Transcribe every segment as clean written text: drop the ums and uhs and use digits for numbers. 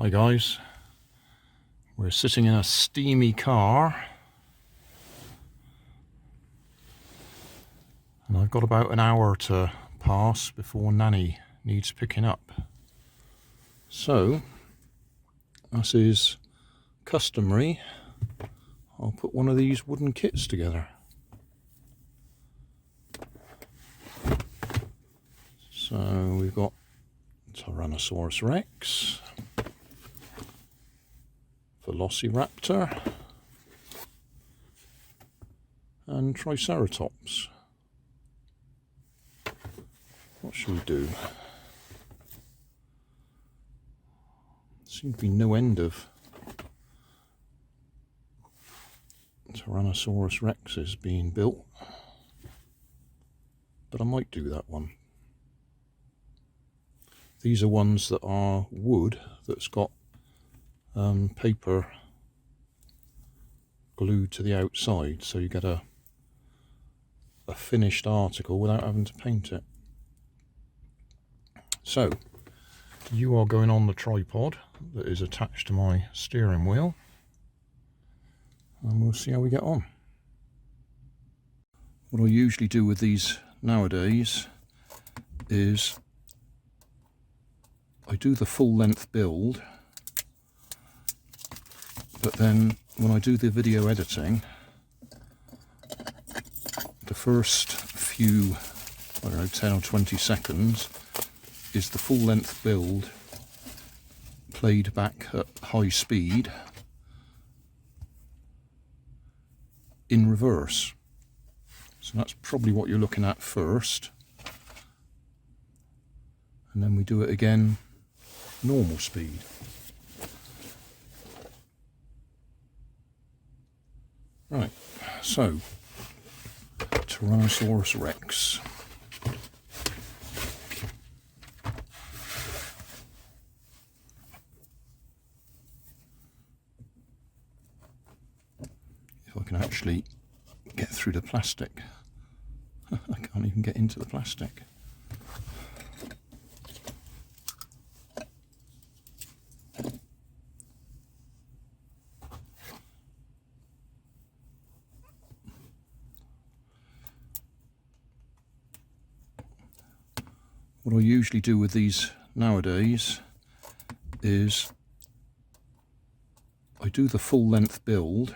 Hi guys, we're sitting in a steamy car and I've got about an hour to pass before Nanny needs picking up. So, as is customary, I'll put one of these wooden kits together. So we've got Tyrannosaurus Rex, Velociraptor and Triceratops. What should we do? Seems to be no end of Tyrannosaurus Rexes being built, but I might do that one. These are ones that are wood that's got paper glued to the outside, so you get a finished article without having to paint it. So you are going on the tripod that is attached to my steering wheel, and we'll see how we get on. What I usually do with these nowadays is I do the full length build, but then when I do the video editing, the first few, I don't know, 10 or 20 seconds is the full length build played back at high speed in reverse. So that's probably what you're looking at first, and then we do it again normal speed. Right, so Tyrannosaurus Rex. If I can actually get through the plastic. I can't even get into the plastic. What I usually do with these nowadays is I do the full length build,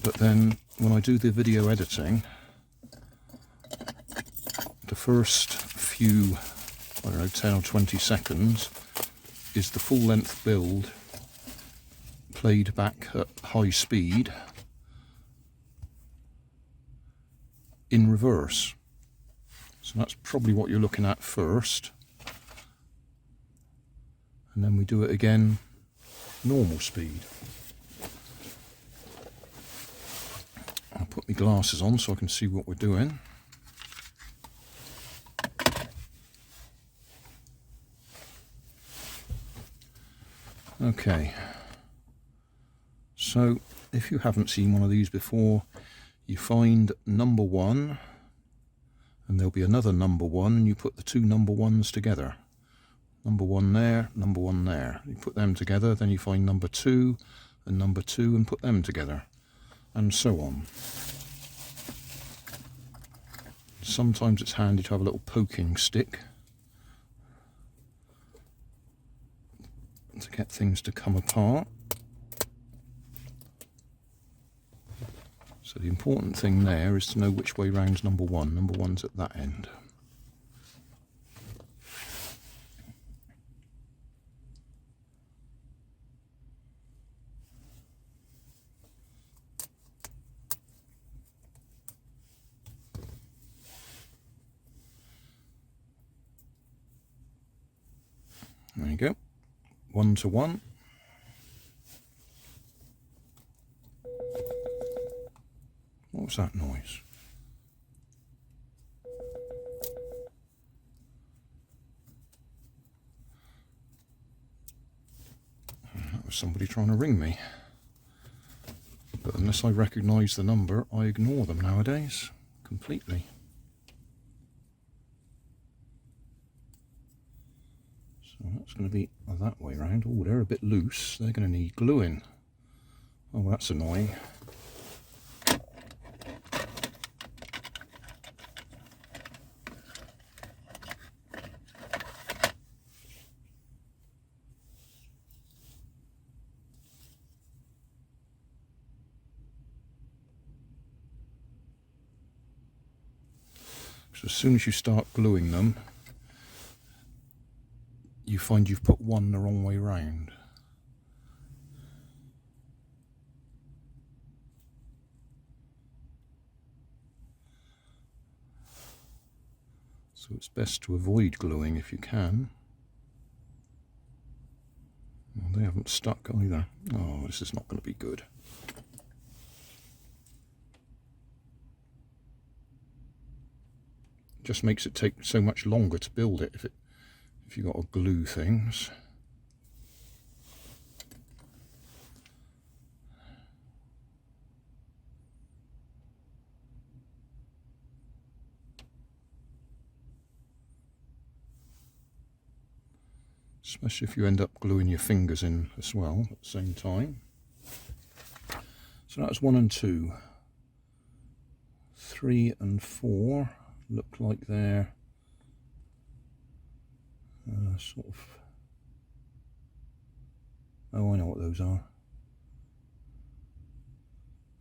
but then when I do the video editing, the first few, I don't know, 10 or 20 seconds is the full length build played back at high speed in reverse. So that's probably what you're looking at first, and then we do it again normal speed. I'll put my glasses on so I can see what we're doing. Okay, so if you haven't seen one of these before, you find number one and there'll be another number one, and you put the two number ones together. Number one there, number one there. You put them together, then you find number two and put them together, and so on. Sometimes it's handy to have a little poking stick to get things to come apart. So the important thing there is to know which way round's number one. Number one's at that end. There you go. 1 to 1. What was that noise? That was somebody trying to ring me. But unless I recognise the number, I ignore them nowadays completely. So that's going to be that way round. Oh, they're a bit loose. They're going to need gluing. Oh, that's annoying. So as soon as you start gluing them, you find you've put one the wrong way round. So it's best to avoid gluing if you can. Well, they haven't stuck either. Oh, this is not going to be good. It just makes it take so much longer to build it if you've got to glue things. Especially if you end up gluing your fingers in as well at the same time. So that's 1 and 2. 3 and 4 look like they're sort of... Oh, I know what those are.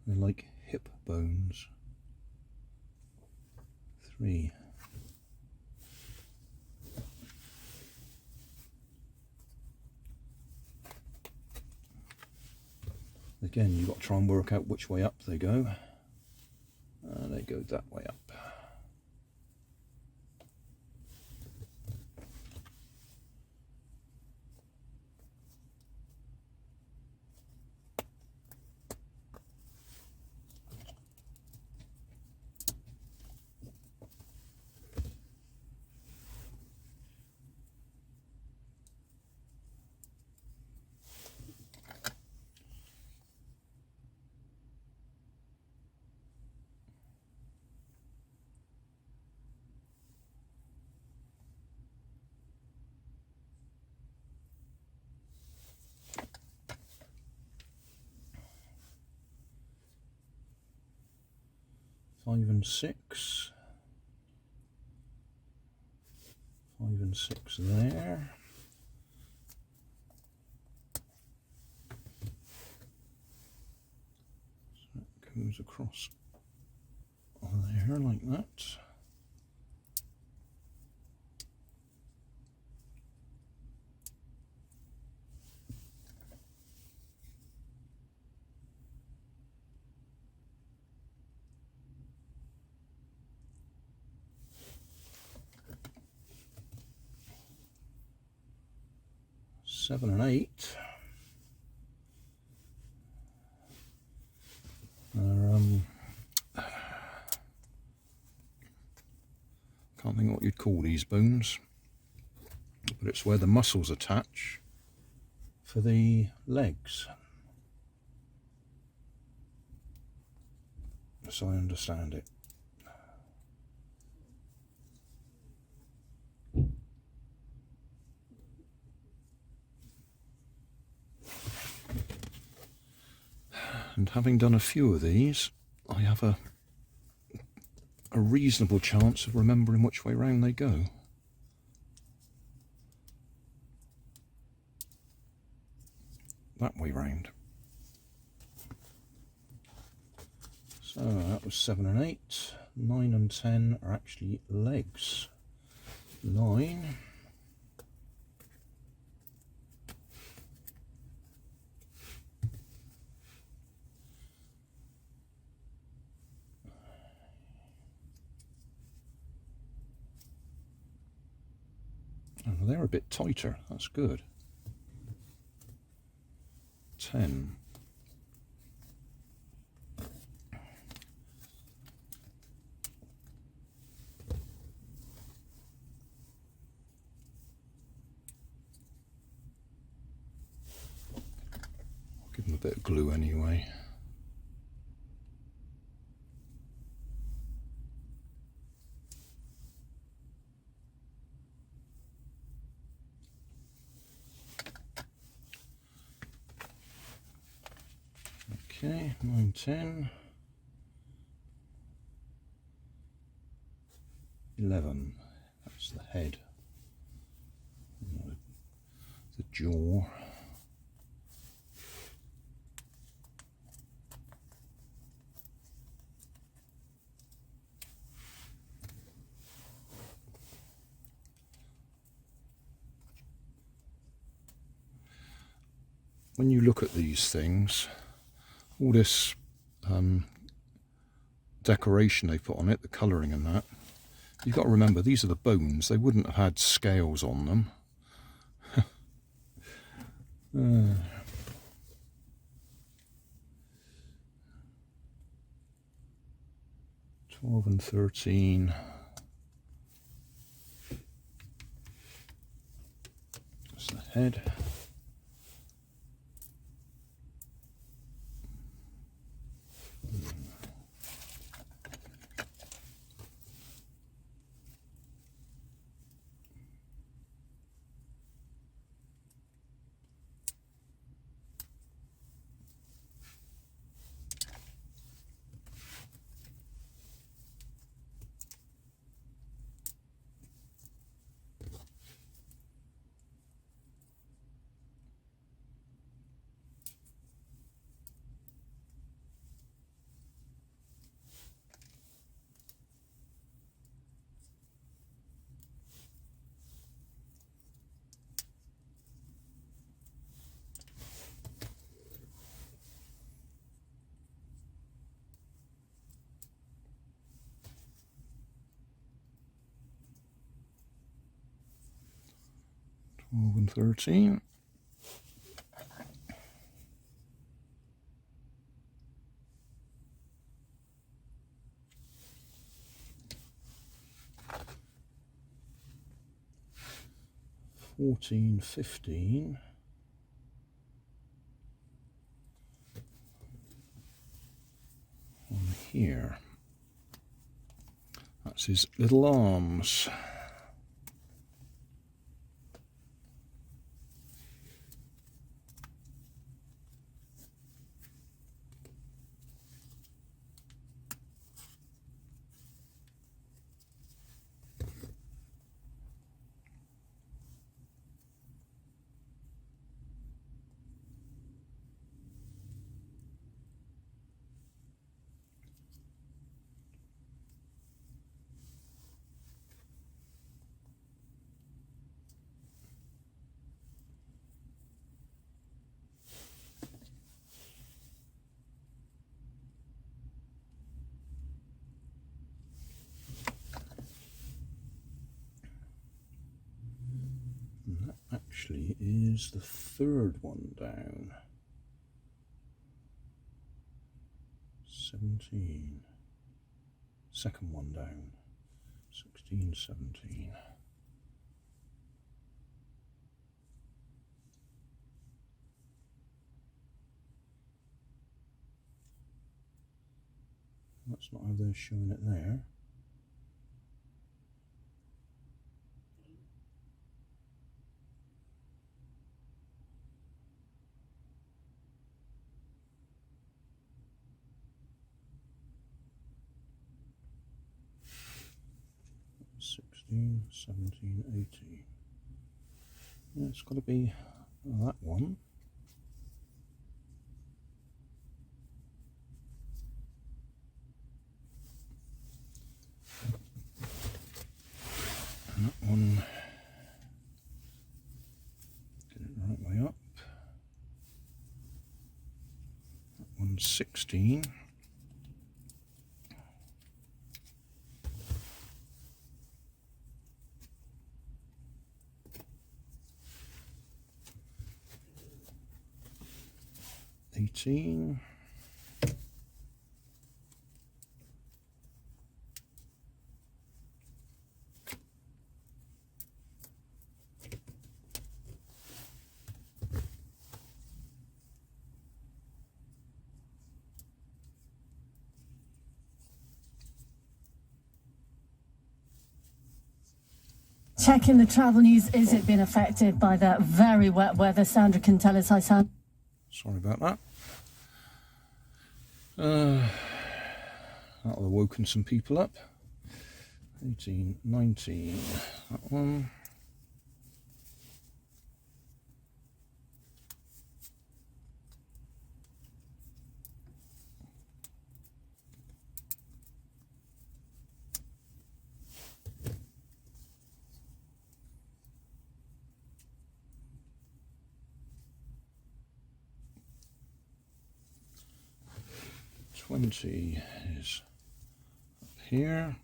They're like hip bones. 3. Again, you've got to try and work out which way up they go. They go that way up. Five and 6. 5 and 6 there. So it goes across there like that. Seven and 8. Can't think what you'd call these bones, but it's where the muscles attach for the legs, as I understand it. And having done a few of these, I have a reasonable chance of remembering which way round they go. That way round. So that was 7 and 8. 9 and 10 are actually legs. 9. Oh, they're a bit tighter, that's good. 10. I'll give them a bit of glue anyway. Okay, 9, 10, 11. That's the head. The jaw. When you look at these things, all this decoration they put on it, the colouring and that, you've got to remember these are the bones. They wouldn't have had scales on them. 12 and 13. That's the head. And 13. $14, $15. On here. That's his little arms. Actually is the third one down. 17. Second one down. 16, 17. That's not how they're showing it there. 16, 17, 18. Yeah, it's got to be that one. And that one, get it the right way up. That one's 16. $18. Checking the travel news, is it been affected by that very wet weather? Sandra can tell us. Hi, Sandra. Sorry about that. That'll have woken some people up. 18, 19, that one. $20 is up here.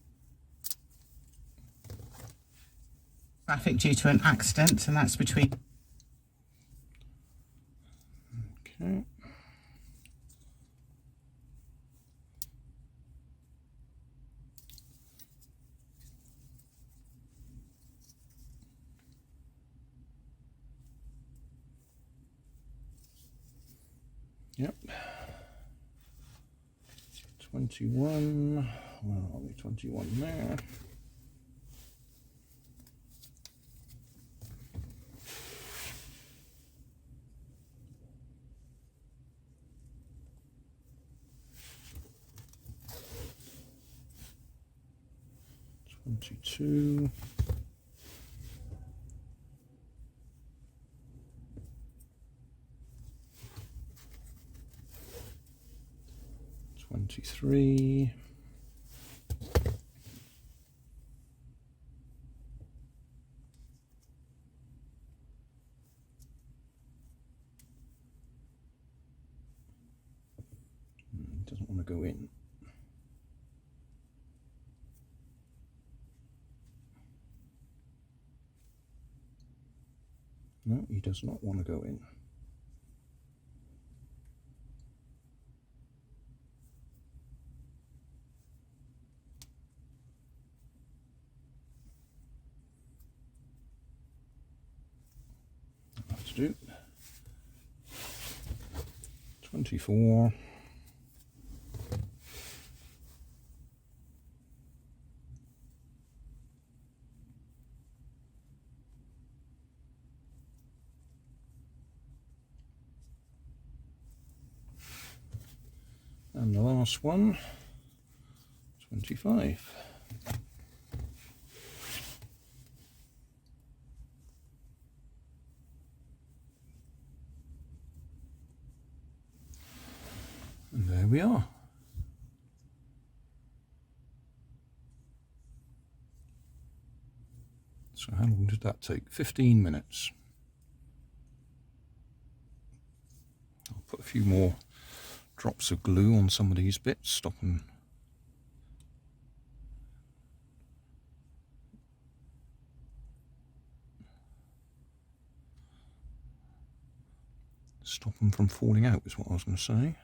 Traffic due to an accident, and that's between. Okay. Yep. 21. Well, I'll be 21 there. $22. 23. 'Doesn't want to go in. No, he does not want to go in. Let's do 24. And the last one, 25. And there we are. So how long did that take? 15 minutes. I'll put a few more drops of glue on some of these bits, stop them from falling out is what I was going to say.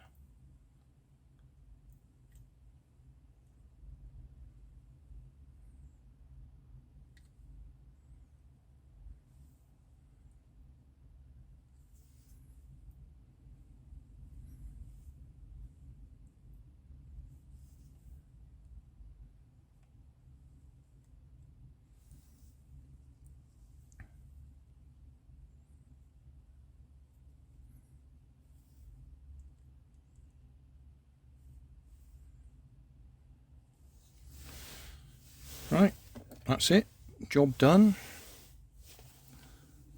Right, that's it. Job done.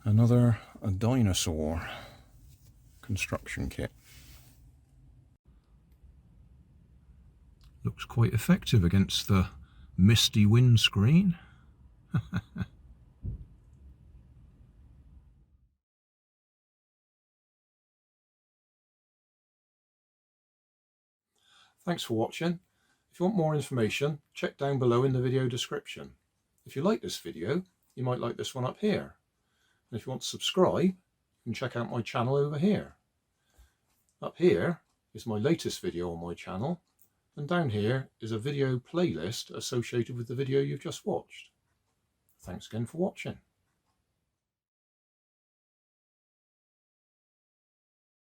Another dinosaur construction kit. Looks quite effective against the misty windscreen. Thanks for watching. If you want more information, check down below in the video description. If you like this video, you might like this one up here. And if you want to subscribe, you can check out my channel over here. Up here is my latest video on my channel, and down here is a video playlist associated with the video you've just watched. Thanks again for watching.